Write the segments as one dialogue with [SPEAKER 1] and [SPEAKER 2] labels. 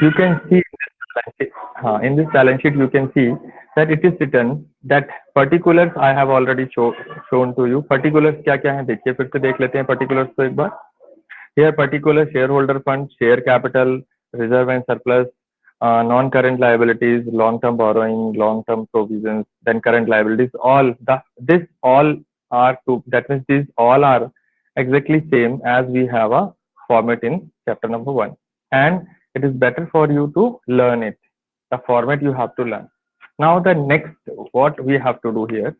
[SPEAKER 1] You can see in this balance sheet you can see that it is written that particulars I have already shown to you. Particulars क्या क्या है देखिए, फिर से देख लेते हैं particulars को एक बार. Here particular shareholder fund, share capital, reserve and surplus, non-current liabilities, long-term borrowing, long-term provisions, then current liabilities. This all are to, that means these all are exactly same as we have a format in chapter number 1, and it is better for you to learn it. The format you have to learn. Now the next what we have to do here.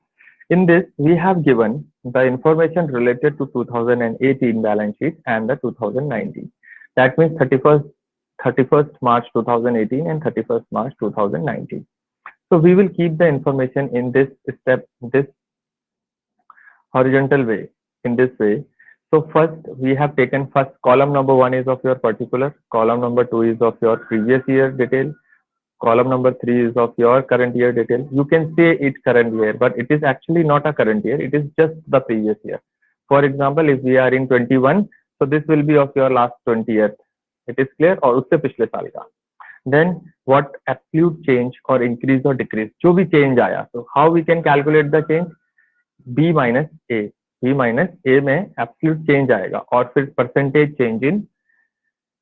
[SPEAKER 1] In this, we have given the information related to 2018 balance sheet and the 2019. That means 31st March 2018 and 31st March 2019. So we will keep the information in this step, this horizontal way, in this way. So first, we have taken first column number 1 is of your particular, column number 2 is of your previous year detail, column number 3 is of your current year detail. You can say it current year, but it is actually not a current year. It is just the previous year. For example, if we are in 21, so this will be of your last 20th. It is clear? और उससे पिछले साल का. Then what absolute change or increase or decrease, जो भी change आया. So how we can calculate the change? B minus A. B minus A में absolute change आएगा और फिर percentage change in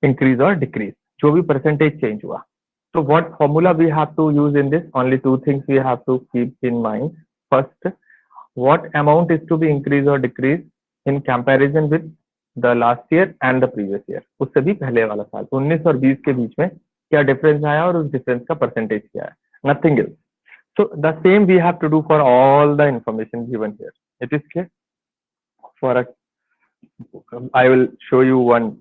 [SPEAKER 1] increase or decrease. जो भी percentage change हुआ. So what formula we have to use in this? Only two things we have to keep in mind. First, what amount is to be increased or decreased in comparison with the last year and the previous year. उससे भी पहले वाला साल 19 और 20 के बीच में क्या difference आया और उस difference का percentage क्या है. Nothing else. So the same we have to do for all the information given here. It is clear? I will show you one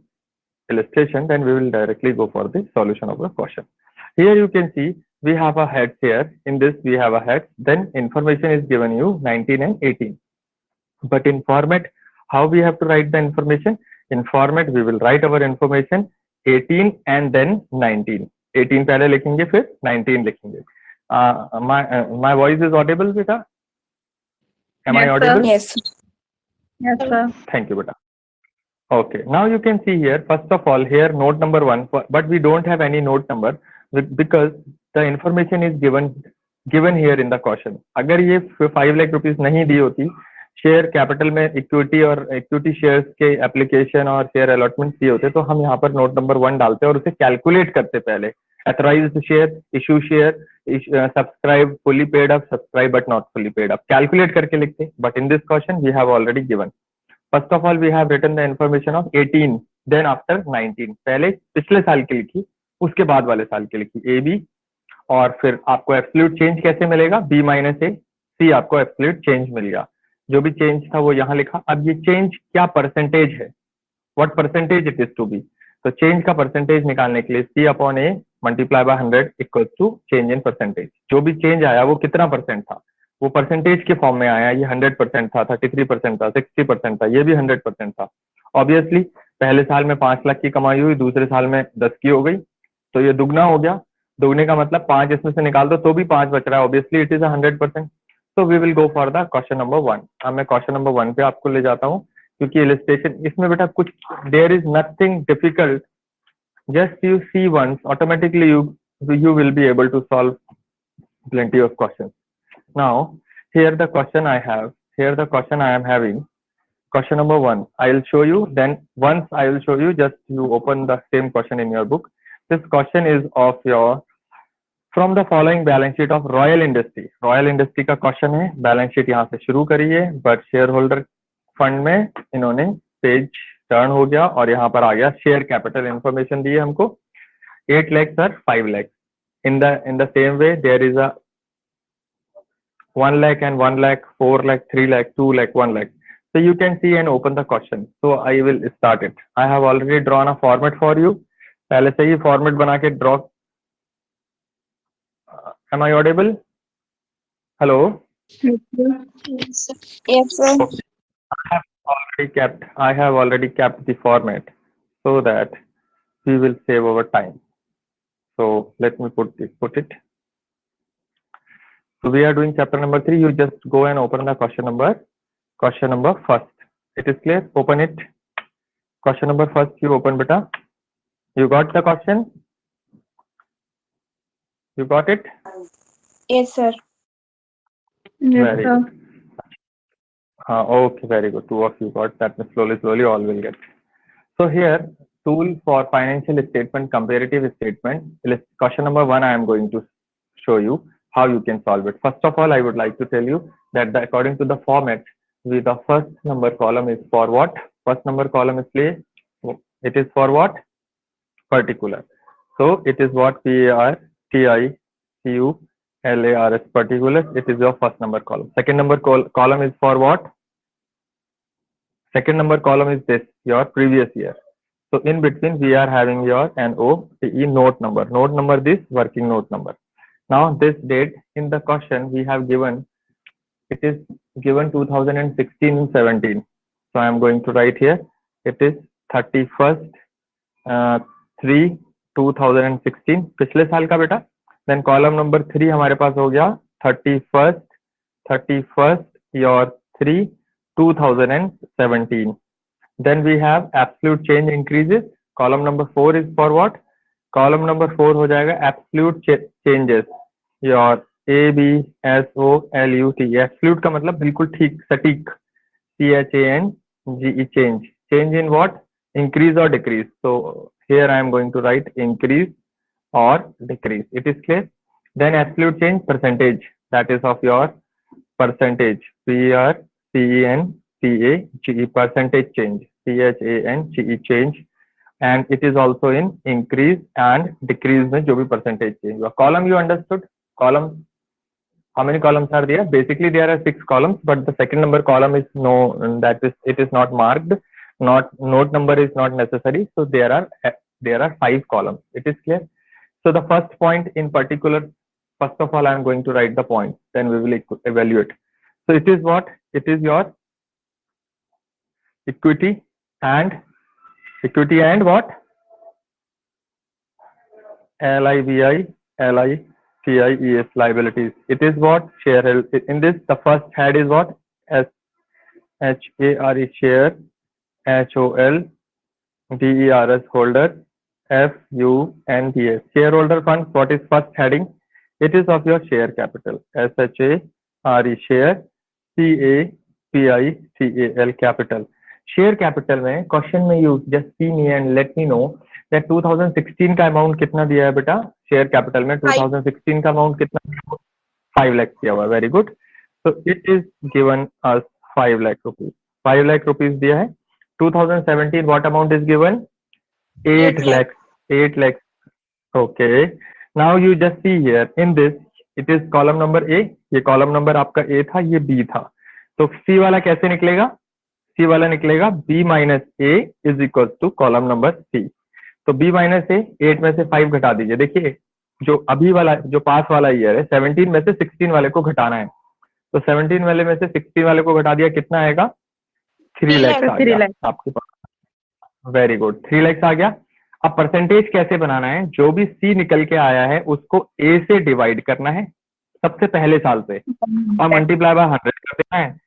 [SPEAKER 1] illustration, then we will directly go for the solution of the question. Here you can see we have a head here. In this we have a head. Then information is given you 19 and 18. But in format, how we have to write the information? In format we will write our information 18 and then 19. 18 पहले लिखेंगे फिर 19 लिखेंगे. My voice is audible, beta? Am I audible?
[SPEAKER 2] Yes. Yes, sir.
[SPEAKER 1] Thank you, beta. Okay. Now you can see here. First of all, here note number 1, but we don't have any note number because the information is given here in the question. अगर ये 5 lakh rupees नहीं दी होती, share capital में equity और equity shares के application और share allotment दिए होते, तो हम यहाँ पर नोट नंबर 1 डालते और उसे कैलकुलेट करते पहले. Authorized share, issue share, subscribe, fully paid up, subscribe but not fully paid up. Calculate करके लिखते. But in this question we have already given. First of all, we have written the information of 18, then after 19. पहले पिछले साल की लिखी, उसके बाद वाले साल की लिखी AB, और फिर आपको एब्सोल्यूट चेंज कैसे मिलेगा? B माइनस A, C आपको एब्सोल्यूट चेंज मिलेगा. जो भी चेंज था वो यहाँ लिखा. अब ये चेंज क्या परसेंटेज है? What percentage it is to be? तो चेंज का परसेंटेज निकालने के लिए C upon A multiply by 100 equal to change in percentage. जो भी चेंज आया वो कितना परसेंट था, वो परसेंटेज के फॉर्म में आया. ये 100% था, 33% था, 60% था, ये भी 100% था. ऑब्वियसली पहले साल में 5 लाख की कमाई हुई, दूसरे साल में 10 की हो गई, तो ये दुगना हो गया. दुगने का मतलब 5 इसमें से निकाल दो तो भी 5 बच रहा है. Obviously it is 100%. So we will go for the question number 1. अब मैं क्वेश्चन नंबर 1 पे आपको ले जाता हूँ, क्योंकि इलस्ट्रेशन इसमें बेटा कुछ there is nothing difficult. Just you see once, automatically you will be able to solve plenty of questions. Now here the question I have, here the question I am having, question number 1. I will show you, then once I will show you, just you open the same question in your book. This question is of your from the following balance sheet of Royal Industry. Royal Industry का question है. balance sheet यहाँ से शुरू करिए, but shareholder fund में इन्होंने page turn हो गया और यहाँ पर आ गया शेयर कैपिटल इंफॉर्मेशन दी है हमको 8 lakh sir 5 lakh. In the same way there is a 1 lakh and 1 lakh, 4 lakh, 3 lakh, 2 lakh, 1 lakh. So you can see and open the question. So I will start it. I have already drawn a format for you. पहले से ही format बना के draw. Am I audible? Hello?
[SPEAKER 2] Yes, sir.
[SPEAKER 1] I have already kept the format so that we will save our time. So let me put it. So we are doing chapter number 3. You just go and open the question number first. It is clear? Open it. Question number first you open, beta. You got the question? You got it?
[SPEAKER 3] Yes, sir.
[SPEAKER 2] Yes,
[SPEAKER 1] Very
[SPEAKER 2] sir.
[SPEAKER 1] good. Okay, very good. Two of you got that. Slowly, all will get. So here, tool for financial statement, comparative statement. Question number 1, I am going to show you how you can solve it. First of all, I would like to tell you that according to the format, the first number column is for what? First number column is play. It is for what? Particular. So it is what PARTICULARS, particular. It is your first number column. Second number column is for what? Second number column is this, your previous year. So in between we are having your NOTE note number. Note number this, working note number. Now this date in the question we have given, it is given 2016 and 17. So I am going to write here, it is 31st 3 2016, पिछले साल का बेटा. Then column number 3 हमारे पास हो गया 31st your 3 2017. Then we have absolute change increases. Column number 4 is for what? Column number 4 हो जाएगा absolute changes. Your ABSOLUT. Absolute का मतलब बिल्कुल ठीक, सटीक. CHANGE, change. Change in what? Increase or decrease. So here I am going to write increase or decrease. It is clear? Then absolute change, percentage. That is of your percentage. PRCENTAGE, percentage change. CHANGE, change. And it is also in increase and decrease में जो भी percentage change. Column you understood? Column. How many columns are there? Basically there are 6 columns, but the second number column is it is not marked. Note number is not necessary. So there are 5 columns. It is clear? So the first point in particular, first of all I am going to write the point, then we will evaluate. So it is what? It is your equity and what? LIVI, LICIES, liabilities. It is what? Share. In this, the first head is what? SHARE, share. HOLDERS, holder. FUNDS, shareholder funds. What is first heading? It is of your share capital. SHARE, share. CAPITAL, capital. Share capital में question में you just see me and let me know that 2016 का amount कितना दिया है बेटा? Share capital में 2016 का amount कितना? 5 lakh दिया हुआ. Very good. So it is given as 5 lakh rupees. 5 lakh rupees दिया है. 2017 what amount is given? 8 lakhs. 8 lakhs. Okay. Now you just see here in this, it is column number A. ये column number आपका A था, ये B था. तो C वाला कैसे निकलेगा? C वाला निकलेगा B minus A is equals to column number C. तो B minus A, 8 में से 5 घटा दीजिए. देखिए जो अभी वाला, जो पास वाला ईयर है, 17 में से 16 वाले को घटाना है. तो 17 वाले में से 16 वाले को घटा दिया, कितना आएगा? 3 lakhs आ गया आपके पास. वेरी गुड, 3 lakhs आ गया. अब परसेंटेज कैसे बनाना है? जो भी C निकल के आया है उसको A से डिवाइड करना है सबसे पहले साल से और मल्टीप्लाई बाय 100 कर देना है.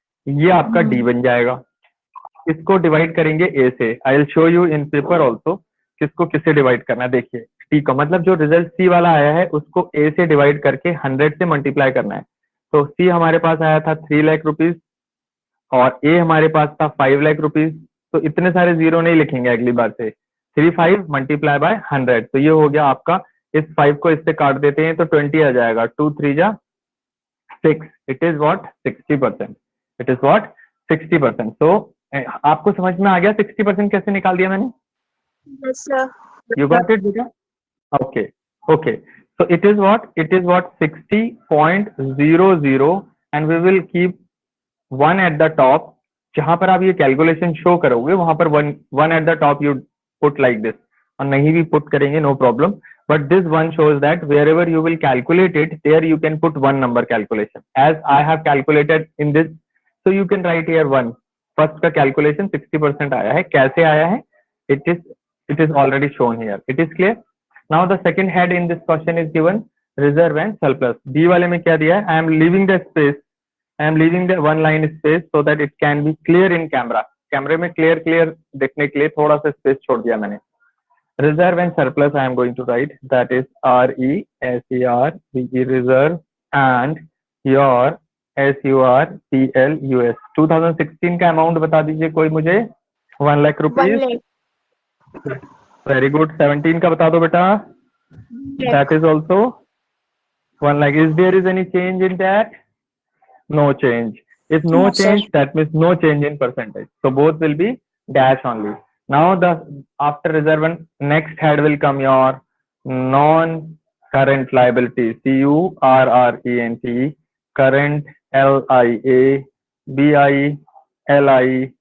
[SPEAKER 1] ये आपका D बन जाएगा. इसको डिवाइड करेंगे A से. आई will show you in paper also किसको किससे डिवाइड करना है. देखिए T का मतलब जो रिजल्ट C वाला आया है उसको A से डिवाइड करके 100 से मल्टीप्लाई करना है. तो C हमारे पास आया था 3 लाख रुपीज और A हमारे पास था 5 लाख रुपीज. तो इतने सारे जीरो नहीं लिखेंगे अगली बार से. 35 मल्टीप्लाई बाय 100. तो ये हो गया आपका. इस 5 को इससे काट देते हैं तो 20 आ जाएगा. 2 3 जा 6. It is what? 60%. It is what? 60%. तो आपको समझ में आ गया 60% कैसे निकाल दिया मैंने?
[SPEAKER 3] Yes, sir.
[SPEAKER 1] You got it, बेटा? Okay. Okay. So it is what? It is what? 60.00 and we will keep 1 at the top. जहां पर आप ये कैलकुलेशन शो करोगे वहां पर 1 at the top you put like this. और नहीं भी put करेंगे no problem. But this one shows that wherever you will calculate it, there you can put 1 number calculation. As I have calculated in this, so you can write here 1. First का calculation 60% आया है. कैसे आया है? It is already shown here. It is clear? Now the second head in this question is given reserve and surplus. B वाले में क्या दिया है? I am leaving the space. I am leaving the one line space so that it can be clear in camera. कैमरे में clear देखने के लिए थोड़ा सा स्पेस छोड़ दिया मैंने. reserve and surplus I am going to write, that is RESER reserve and your SURPLUS 2016 का अमाउंट बता दीजिए कोई मुझे 1 lakh
[SPEAKER 3] 1
[SPEAKER 1] rupees.
[SPEAKER 3] lakh.
[SPEAKER 1] Very good. 17 का बता दो बेटा. That is also 1 lakh. Is there is any change in that? No change. If no
[SPEAKER 3] No, sir.
[SPEAKER 1] change, that means no change in percentage. So both will be dash only. Now the after reserve and next head will come your non-current liabilities. CURRENT, current LIA, BILI,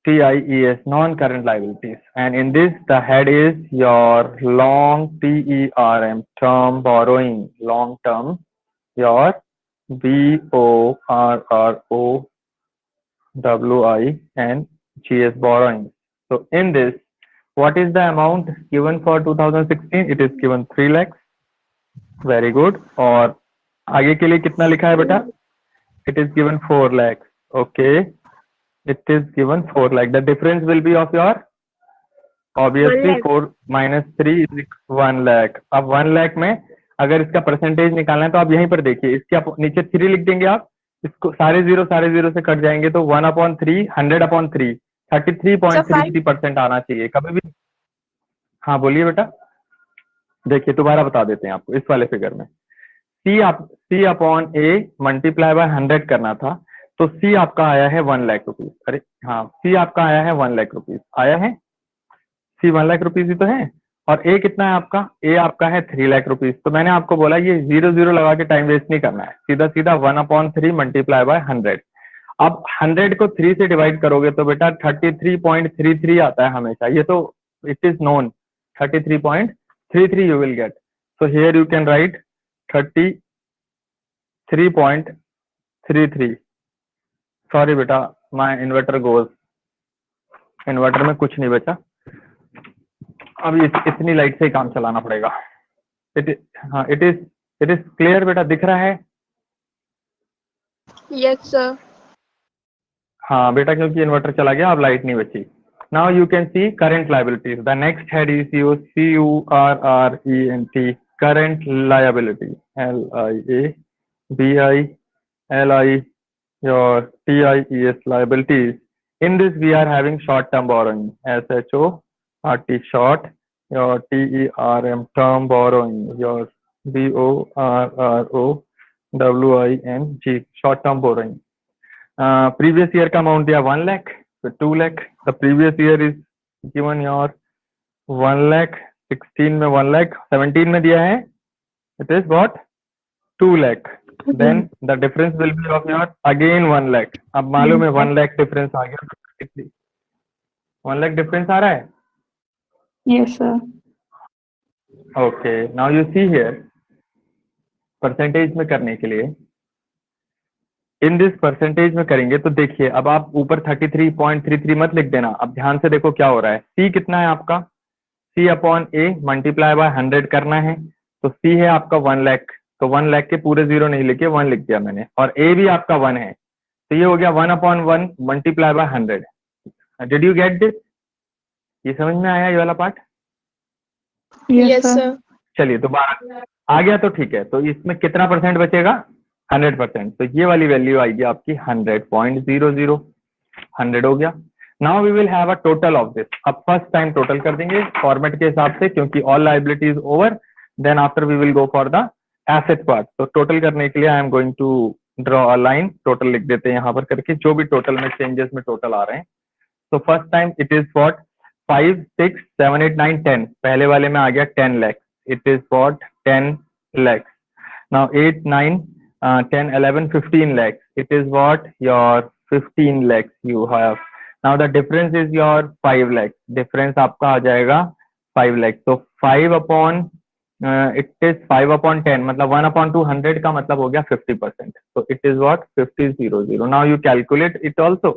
[SPEAKER 1] TIES, non-current liabilities. And in this, the head is your long TERM, term borrowing, long term, your BORROWINGS borrowing. So in this, what is the amount given for 2016? It is given 3 lakhs. Very good. और आगे के लिए कितना लिखा है बेटा? It is given 4 lakhs. Okay. It is given 4 lakh. The difference will be of your obviously
[SPEAKER 3] 1 lakh.
[SPEAKER 1] 4 minus 3 is 1 lakh. अब 1 lakh में अगर इसका परसेंटेज निकालना है तो आप यहीं पर देखिए, इसके आप नीचे 3 लिख देंगे, आप इसको सारे जीरो से कट जाएंगे तो 1/3 100/3 33.33% आना चाहिए कभी भी. हाँ बोलिए बेटा. देखिए दोबारा बता देते हैं आपको इस वाले फिगर में. C/A मल्टीप्लाई बाय 100 करना था तो C आपका आया है 1 लाख रुपीज. अरे हाँ, C आपका आया है 1 लाख रुपीज. आया है C 1 लाख रुपीज ही तो है. और A कितना है आपका? A आपका है 3 लाख रुपीज. तो मैंने आपको बोला ये 0 लगा के टाइम वेस्ट नहीं करना है, सीधा 1/3 मल्टीप्लाई बाय 100. अब 100 को 3 से डिवाइड करोगे तो बेटा 33.33 आता है हमेशा. ये तो it is known. 33.33 you will get. So here you can write 33.33. Sorry बेटा, माय इन्वर्टर गोज. इन्वर्टर में कुछ नहीं बचा, अभी इतनी लाइट से ही काम चलाना पड़ेगा. इट इज क्लियर बेटा, दिख रहा है?
[SPEAKER 3] Yes, sir.
[SPEAKER 1] हाँ बेटा, क्योंकि इन्वर्टर चला गया, अब लाइट नहीं बची. Now you can C current liabilities. The next head is CURRENT, current liability. LIA, BILI, your TIES liabilities. In this we are having short term borrowing, SHORT, short, your TERM, term borrowing, your BORROWING, short term borrowing. Previous year का amount दिया 1 lakh, so 2 lakh. The previous year is given your 1 lakh, 16 में 1 lakh, 17 में दिया है it is what 2 lakh. Then the difference will be of your again 1 lakh. अब मालूम है 1 lakh difference आ गया. 1 lakh difference आ रहा है.
[SPEAKER 2] Yes, sir.
[SPEAKER 1] Okay, now you see here percentage में करने के लिए इन दिस परसेंटेज में करेंगे तो देखिए, अब आप ऊपर 33.33 मत लिख देना. अब ध्यान से देखो क्या हो रहा है. C कितना है आपका? C/A मल्टीप्लाई बाय 100 करना है तो C है आपका 1 लाख. तो 1 लाख के पूरे जीरो नहीं लिखे, 1 लिख दिया मैंने. और A भी आपका 1 है तो ये हो गया 1/1 multiply by 100. Did you get this? ये समझ में आया ये वाला पार्ट?
[SPEAKER 3] Yes, sir.
[SPEAKER 1] चलिए दोबारा आ गया तो ठीक है. तो इसमें कितना परसेंट बचेगा? 100%. तो ये वाली वैल्यू आएगी आपकी 100.00. 100 हो गया. Now we will have a total of this. अब फर्स्ट टाइम टोटल कर देंगे फॉर्मेट के हिसाब से, क्योंकि all liabilities over. Then after we will go for the asset part. तो टोटल करने के लिए I am going to draw a line. Total लिख देते हैं यहाँ पर करके, जो भी टोटल में चेंजेस में टोटल आ रहे हैं. तो first time it is what 5, 6, 7, 8, 9, 10. पहले वाले में आ गया 10 lakhs. It is what 10 lakhs. Now 8, 9, 10, 11, 15 lakhs. It is what your 15 lakhs you have. Now the difference is your 5 lakhs. Difference आपका आ जाएगा 5 lakhs. So it is 5/10 मतलब 1/200 का मतलब हो गया 50%. So it is what 50/00. Now you calculate it also.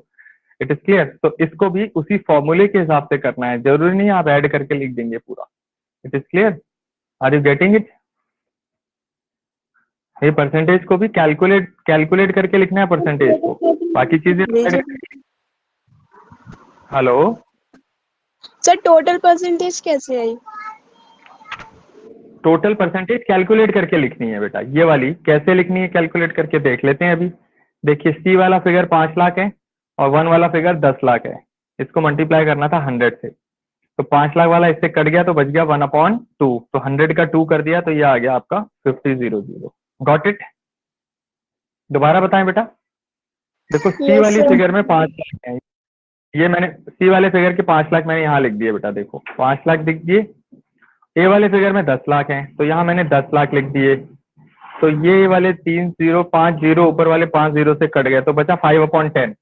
[SPEAKER 1] It is clear. तो इसको भी उसी फॉर्मूले के हिसाब से करना है, जरूरी नहीं आप ऐड करके लिख देंगे पूरा. It is clear. Are you getting it? ये परसेंटेज को भी कैलकुलेट करके लिखना है परसेंटेज को, बाकी चीजें. हेलो
[SPEAKER 3] सर टोटल परसेंटेज कैसे आई?
[SPEAKER 1] टोटल परसेंटेज कैलकुलेट करके लिखनी है बेटा, ये वाली कैसे लिखनी है कैलकुलेट करके देख लेते हैं अभी। देखिए सी वाला फिगर 5 लाख है और 1 वाला फिगर 10 लाख है, इसको मल्टीप्लाई करना था 100 से, तो 5 लाख वाला इससे कट गया तो बच गया 1/2, तो 100 का 2 कर दिया तो ये आ गया आपका 5000। Got it? दोबारा बताएं बेटा। देखो सी
[SPEAKER 3] Yes,
[SPEAKER 1] वाली
[SPEAKER 3] sir.
[SPEAKER 1] फिगर में 5 लाख है, ये मैंने सी वाले फिगर के 5 लाख मैंने यहाँ लिख दिए बेटा, देखो 5 लाख लिख दिए। ए वाले फिगर में 10 लाख हैं तो यहाँ मैंने 10 लाख लिख दिए, तो ये वाले 3 0 5 0 ऊपर वाले 5 0 से कट गया तो बचा 5/10,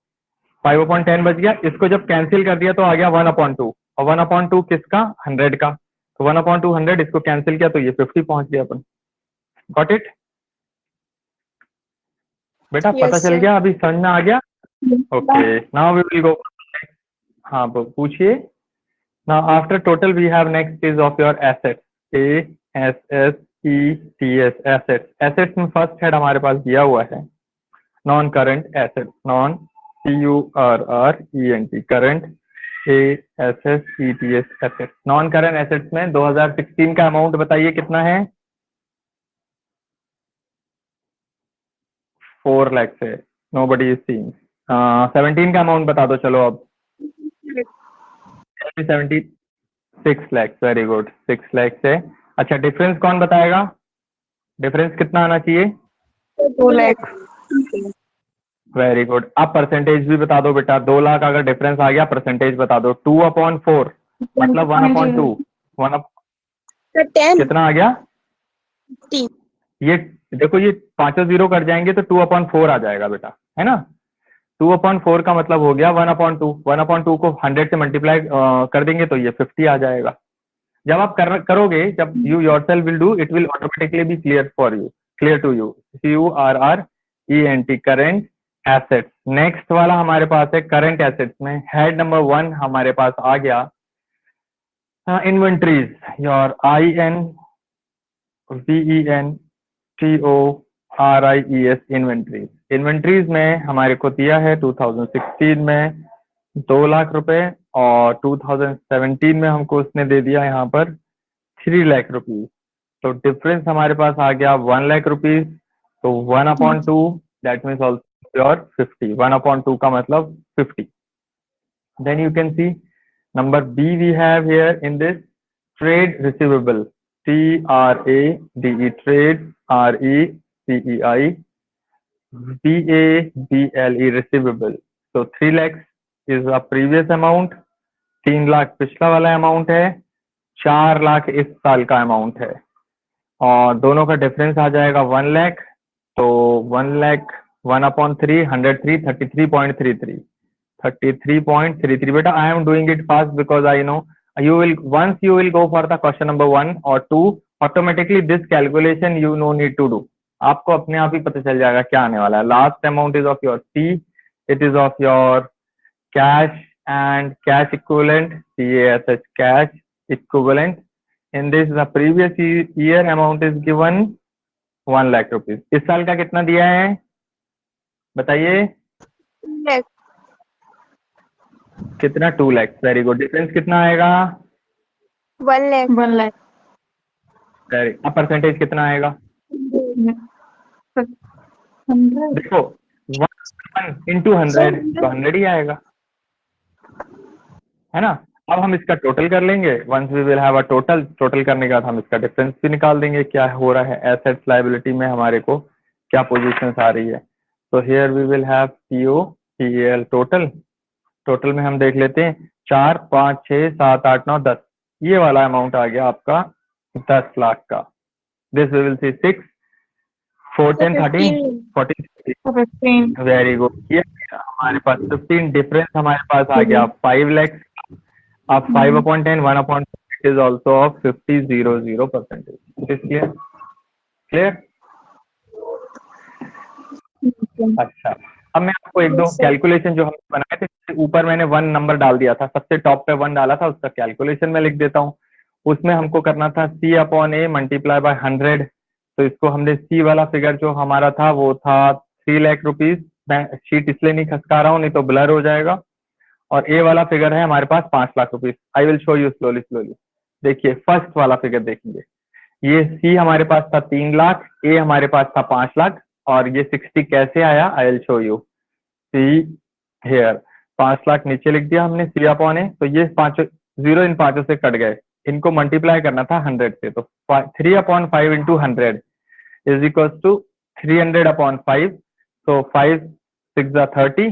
[SPEAKER 1] 5/10 बच गया। इसको जब कैंसिल कर दिया तो आ गया 1/2, और 1/2 किसका? 100 का, तो 1/2 100, इसको कैंसिल किया तो ये 50 पहुंच गया अपन। गॉट इट बेटा?
[SPEAKER 3] Yes,
[SPEAKER 1] पता चल
[SPEAKER 3] sir.
[SPEAKER 1] गया, अभी समझ में आ गया? Okay, now we will go. हाँ पूछिए। Now after total we have next is of your assets, ASSETS assets। assets में फर्स्ट हेड हमारे पास दिया हुआ है non current assets, non CURRENT current, ASSETS assets। Non current assets में 2016 का amount बताइए कितना है? 4 lakhs है, nobody is seeing। 17 का अमाउंट बता दो चलो अब। 76 lakhs, वेरी गुड, 6 lakhs है। अच्छा डिफरेंस कौन बताएगा? डिफरेंस कितना आना चाहिए?
[SPEAKER 2] 2 lakh।
[SPEAKER 1] Very good. अब परसेंटेज भी बता दो बेटा, 2 लाख अगर डिफरेंस आ गया परसेंटेज बता दो। 2/4 मतलब 1/2, 1
[SPEAKER 3] सर 10।
[SPEAKER 1] कितना आ गया?
[SPEAKER 3] 10।
[SPEAKER 1] ये देखो ये पांचों जीरो कट जाएंगे तो 2/4 आ जाएगा बेटा, है ना? 2/4 का मतलब हो गया 1/2, 1/2 को 100 से मल्टीप्लाई कर देंगे तो ये 50 आ जाएगा। जब आप करोगे, जब you yourself will do, it will automatically be clear for you, clear to you. CURRENT current assets. Next वाला हमारे पास है करंट एसेट्स में हेड नंबर 1 हमारे पास आ गया inventories, your INVENTORIES inventories. Inventories में हमारे को दिया है 2016 में 2 लाख रुपए और 2017 में हमको उसने दे दिया यहाँ पर 3 लाख रुपीज, तो डिफरेंस हमारे पास आ गया 1 लाख रुपीज, तो 1/2 दैट मीन्स ऑल्सो योर 50, 1/2 का मतलब 50। Then you can see number B we have here in this trade receivable, TRADE, trade RECEI, BABLE receivable। so 3 lakhs is a previous amount, 3 lakh पिछला वाला अमाउंट है, 4 लाख इस साल का अमाउंट है, और दोनों का डिफरेंस आ जाएगा 1 लाख, तो 1 लाख 1/3 103 33.33 33.33। बेटा I am doing it fast because I know you will, once you will go for the question number 1 or 2, automatically this calculation you no need to do, आपको अपने आप ही पता चल जाएगा क्या आने वाला है। Last amount is of your C, it is of your cash and cash equivalent, CASH cash equivalent. In this the previous year amount is given 1 lakh rupees. इस साल का कितना दिया है बताइए? कितना? 2 लाख। Very good. डिफरेंस कितना आएगा?
[SPEAKER 3] 1 lakh।
[SPEAKER 2] 1 lakh।
[SPEAKER 1] वेरी। अब परसेंटेज कितना आएगा?
[SPEAKER 2] 100।
[SPEAKER 1] देखो 1 into 100 तो 100 ही आएगा, है ना? अब हम इसका टोटल कर लेंगे, once we will have a total, total करने के बाद हम इसका डिफरेंस भी निकाल देंगे क्या हो रहा है एसेट्स लायबिलिटी में हमारे को क्या पोजीशंस आ रही है। तो here we will have COCL total. Total में हम देख लेते हैं 4 5 6 7 8 9 10, ये वाला अमाउंट आ गया आपका 10 लाख का। This we will see 6 4 10 13 14
[SPEAKER 2] 15।
[SPEAKER 1] Very good. ये हमारे पास 15 डिफरेंस हमारे पास आ गया 5 लाख। अब 5/10 1/10 is also of 50.00%। It is clear? Clear? अच्छा, अब मैं आपको एक दो कैलकुलेशन जो हमने बनाए थे, ऊपर मैंने 1 नंबर डाल दिया था, सबसे टॉप पे 1 डाला था, उसका कैलकुलेशन में लिख देता हूँ। उसमें हमको करना था C/A मल्टीप्लाई बाय 100, तो इसको हमने C वाला फिगर जो हमारा था वो था 3 लाख रुपीज। मैं शीट इसलिए नहीं खसका रहा हूँ, नहीं तो ब्लर हो जाएगा। और ए वाला फिगर है हमारे पास 5 lakh rupees. I will show you slowly slowly. देखिए फर्स्ट वाला फिगर देखेंगे, ये सी हमारे पास था 3 लाख, ए हमारे पास था 5 लाख, और ये 60 कैसे आया, I will show you. See here 5 lakh नीचे लिख दिया हमने सी अपॉन ए, तो ये पांचों जीरो इन पांचों से कट गए, इनको मल्टीप्लाई करना था 100 से, तो 3/5 इंटू 100 इज इक्वल टू 300/5। तो 5 6 30,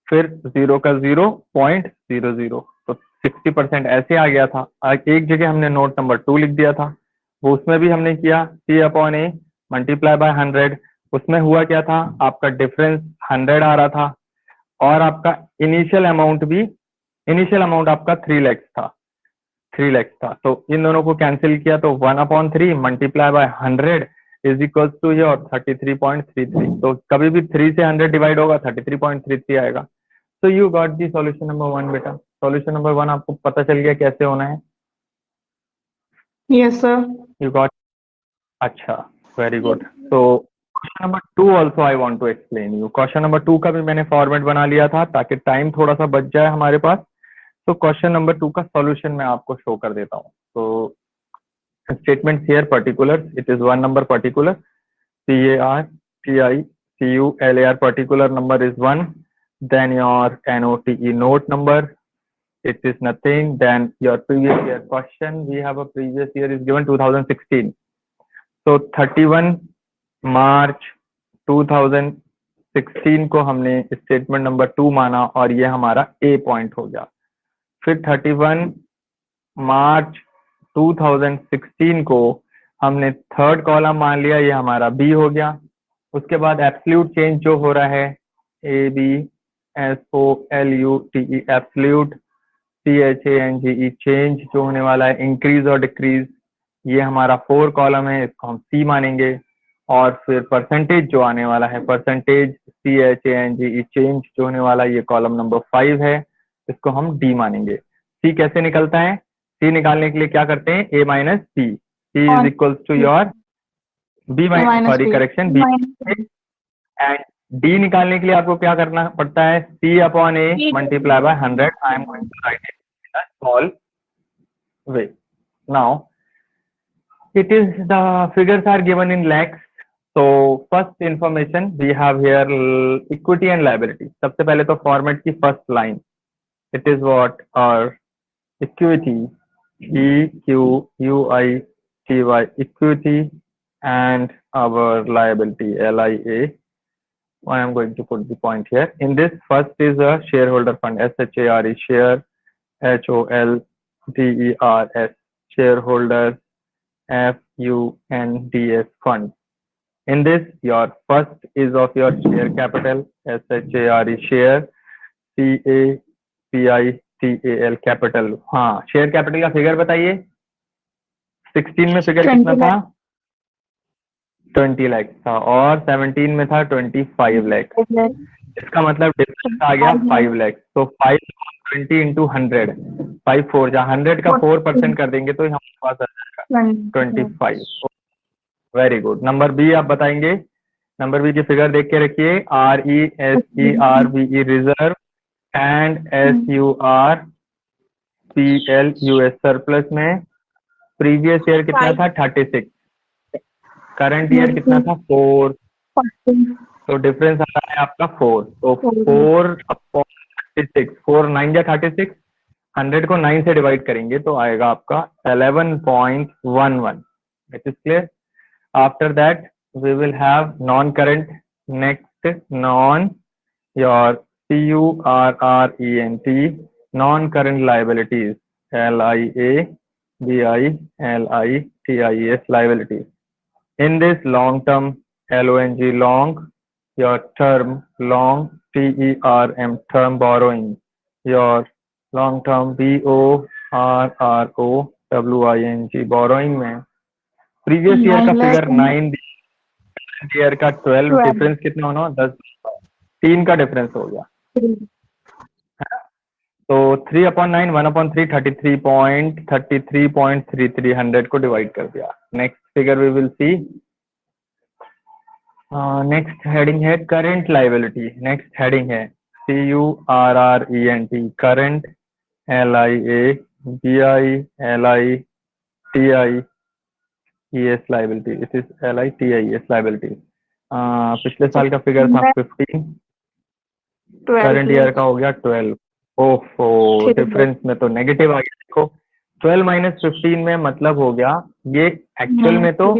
[SPEAKER 1] फिर 0 का 0.00, तो 60% ऐसे आ गया था। एक जगह हमने नोट नंबर 2 लिख दिया था, वो उसमें भी हमने किया सी अपॉन ए मल्टीप्लाई बाय 100। उसमें हुआ क्या था, आपका डिफरेंस 100 आ रहा था, और आपका इनिशियल अमाउंट आपका 3 लाख था, 3 लाख था। तो इन दोनों को कैंसिल किया, तो 1/3 multiply by 100 is equal to ये और 33.33। तो कभी भी 3 से 100 डिवाइड होगा 33.33 आएगा। So you got the solution number 1 बेटा। solution number 1 आपको पता चल गया कैसे होना है?
[SPEAKER 2] Yes, sir.
[SPEAKER 1] You got, अच्छा, very good। So question number 2 also I want to explain you। question number 2 का भी मैंने फॉर्मेट बना लिया था ताकि टाइम थोड़ा सा बच जाए हमारे पास। तो question number 2 का सॉल्यूशन मैं आपको शो कर देता हूँ। तो statements here particulars, it is 1 number particular, PARTICULAR particular number is 1, then your NOTE note number, it is nothing, then your previous year question, we have a previous year is given 2016, so 31 March 2016 को हमने statement number 2 माना और ये हमारा ए point हो गया। फिर 31 मार्च 2016 को हमने थर्ड कॉलम मान लिया, ये हमारा बी हो गया। उसके बाद एब्सोल्यूट चेंज जो हो रहा है ABSOLUTE एब्सोल्यूट, CHANGE चेंज जो होने वाला है, इंक्रीज और डिक्रीज, ये हमारा 4 कॉलम है, इसको हम सी मानेंगे। और फिर परसेंटेज जो आने वाला है, परसेंटेज CHANGE चेंज जो होने वाला है, ये कॉलम नंबर 5 है, इसको हम डी मानेंगे। सी कैसे निकलता है, सी निकालने के लिए क्या करते हैं, A minus C, C is equal to your B minus, sorry correction, B, and D निकालने के लिए आपको क्या करना पड़ता है, C upon A multiply by 100। I am going to write it in a small way. Now it is the figures are given in lakhs। so first information we have here equity and liability। सबसे पहले तो format की first line, it is what our equity, EQUITY equity, and our liability LIA। I am going to put the point here in this। first is a shareholder fund, SHARE share, HOLDERS shareholders, FUNDS fund। in this your first is of your share capital, SHARE share, CAPITAL capital। हाँ, share capital का figure बताइए। 16 में figure कितना था, 20 लाख था, और 17 में था 25 लाख। इसका मतलब डिफरेंस आ गया 5 लाख। तो 5/20 इंटू 100, 5 4 जहाँ 100 का 4% कर देंगे तो हमारे पास आ जाएगा 25। Very good. नंबर बी आप बताएंगे, नंबर बी की फिगर देख के रखिए, RESERVE reserve and SURPLUS surplus में प्रीवियस ईयर कितना था 36, करंट ईयर कितना था 4, तो डिफरेंस आ रहा है आपका 4। तो 4/36, 4 9 या 36, 100 को 9 से डिवाइड करेंगे तो आएगा आपका 11.11। It is clear. After that we will have non-current, next non your CURRENT non-current liabilities, LIABILITIES liabilities। in this long term, LONG long, your term long, TERM term borrowing, your long term BORROWING borrowing में previous year का figure 9, year का 12, difference कितना होना, 10, 3 का difference हो गया। तो 3/9 1/3 33.33 100 को डिवाइड कर दिया। Next figure we will see. Next heading है करंट लायबिलिटी। नेक्स्ट हेडिंग है current, current, LIA, BI, LITI, ES liability. It is LITI, ES liability. पिछले साल का फिगर था 15,
[SPEAKER 2] 12
[SPEAKER 1] करंट ईयर का हो गया 12. ओफो, डिफरेंस में तो नेगेटिव आ गया. देखो 12 माइनस 15 में मतलब हो गया, ये एक्चुअल में तो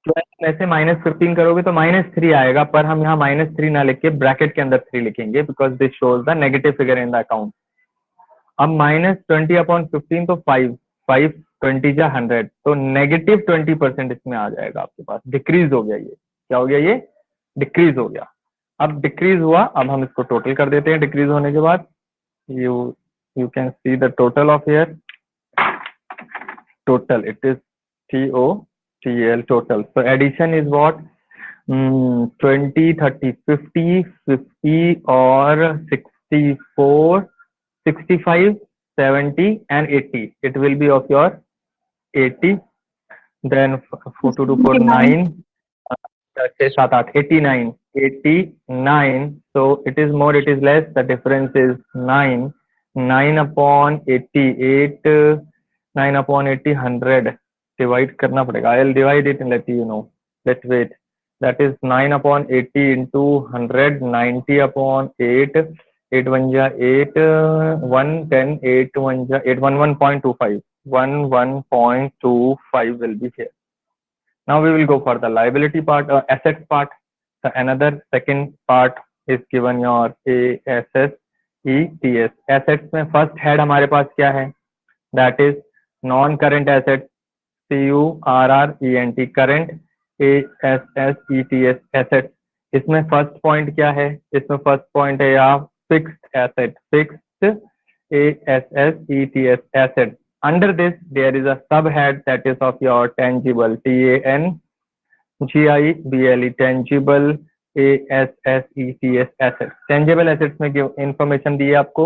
[SPEAKER 1] 12 में से -15 करोगे तो -3 आएगा, पर हम यहाँ -3 ना लिख के ब्रैकेट के अंदर 3 लिखेंगे because this shows the negative figure in the account. अब -20/15 तो 5, 5 20 जा 100, तो -20% इसमें आ जाएगा आपके पास. डिक्रीज हो गया, ये क्या हो गया, ये डिक्रीज हो गया. अब डिक्रीज हुआ, अब हम इसको टोटल कर देते हैं. डिक्रीज होने के बाद you can see the total of here. Total, it is TOTL, total. So addition is what? 20, 30, 50, 50 or 64, 65, 70 and 80. It will be of your 80. Then 4 to 4, 9, 7, 8, 89, 89. So it is more, it is less. The difference is 9. 9 upon 88, 9 upon 80, 100. Divide करना पड़ेगा. I'll divide it and let you know. Let's wait. That is 9 upon 80 into 100, 90 upon 8. 8 1 ja 8, 1 10, 8 1 ja 8, 11.25. 11.25 will be here. Now we will go for the liability part, assets part. The another second part is given your ASS, ETS. Assets में first head हमारे पास क्या है? That is non-current assets, CURRENT, current, ASS, ETS, assets. इसमें first point क्या है? इसमें first point है यहाँ fixed asset, fixed ASS, ETS, assets. Under this, there is a subhead that is of your tangible, TANGIBLE, tangible, ASS, ETS, assets. Tangible assets में information दी है आपको.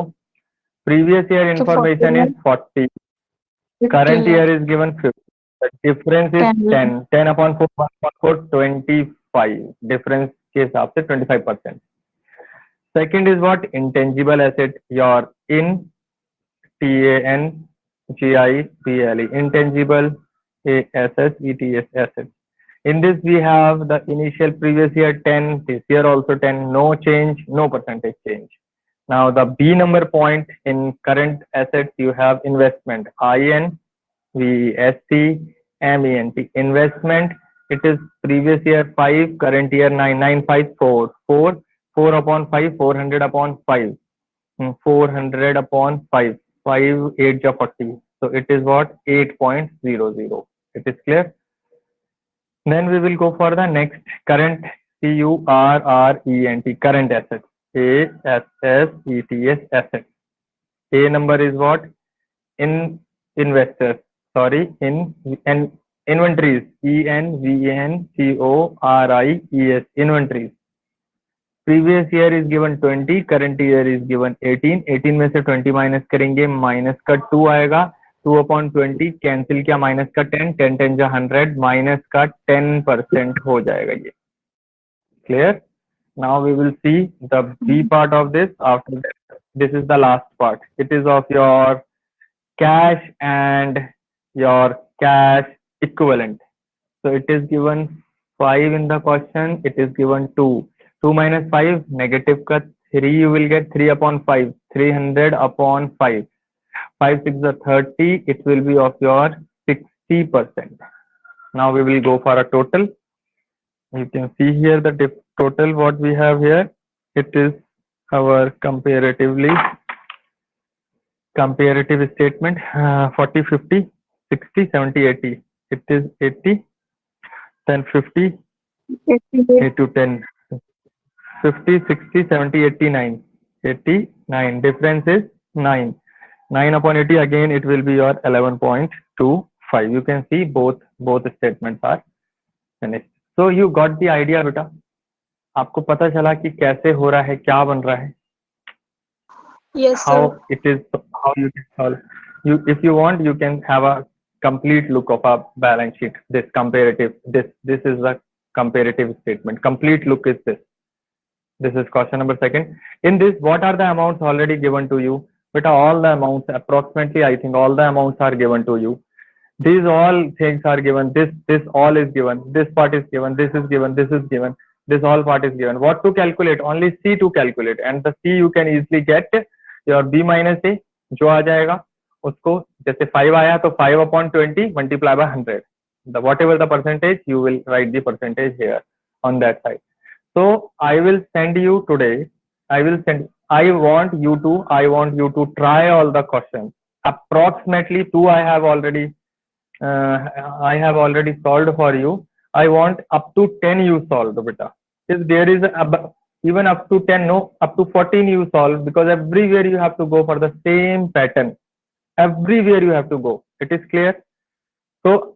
[SPEAKER 1] Previous year information is 40. Current year is given 50. The difference is 10. 10 upon 4, 1 upon 4, 25. Difference के हिसाब से 25%. Second is what? Intangible asset. Your in TANGIBLE, intangible ASS, ETS assets. In this we have the initial previous year 10, this year also 10, no change, no percentage change. Now the B number point in current assets you have investment, INVEST, MENT. Investment, it is previous year 5, current year 9, 9 5 4, 4, 4 upon 5, 400 upon 5, 400 upon 5, 5 8 ja 40. So it is what? 8.00. It is clear. Then we will go for the next current, CURRENT, current assets, ASS, ETS assets. A number is what? In investors, sorry, in inventories, ENVENTORIES, inventories. Previous year is given 20, current year is given 18. 18 में से 20 minus करेंगे, minus का 2 आएगा. 2 upon 20 cancel किया, minus का 10, 10 10 जा 100, minus का 10% हो जाएगा ये. Clear? Now we will see the B part of this. After that, this is the last part. It is of your cash and your cash equivalent. So it is given 5 in the question. It is given 2. 2 minus 5, negative का 3 you will get, 3 upon 5, 300 upon 5. 5 6 is 30. It will be of your 60%. Now we will go for a total. You can see here the total what we have here. It is our comparative statement, 40, 50, 60, 70, 80. It is 80, then 50, 8 to 10, 50, 60, 70, 89, 89. Difference is 9. 9 upon 80, again it will be your 11.25. You can see both statements are finished. So you got the idea, बेटा. आपको पता चला कि कैसे हो रहा है, क्या बन रहा है.
[SPEAKER 3] Yes,
[SPEAKER 1] How
[SPEAKER 3] sir.
[SPEAKER 1] it is, how you can solve. If you want, you can have a complete look of a balance sheet. This comparative, this is the comparative statement. Complete look is this. This is question number second. In this, what are the amounts already given to you? Beta, all the amounts, approximately, I think all the amounts are given to you. These all things are given. This all is given. This part is given. This is given. This is given. This all part is given. What to calculate? Only C to calculate. And the C you can easily get your B minus A. जो आ जाएगा उसको जैसे 5 आया तो 5/20 multiply by 100. The whatever the percentage, you will write the percentage here on that side. So I will send you today. I want you to try all the questions. Approximately 2 I have already solved for you. I want up to 10 you solve, beta. If there is even up to 10, no, up to 14 you solve, because everywhere you have to go for the same pattern. Everywhere you have to go. It is clear. So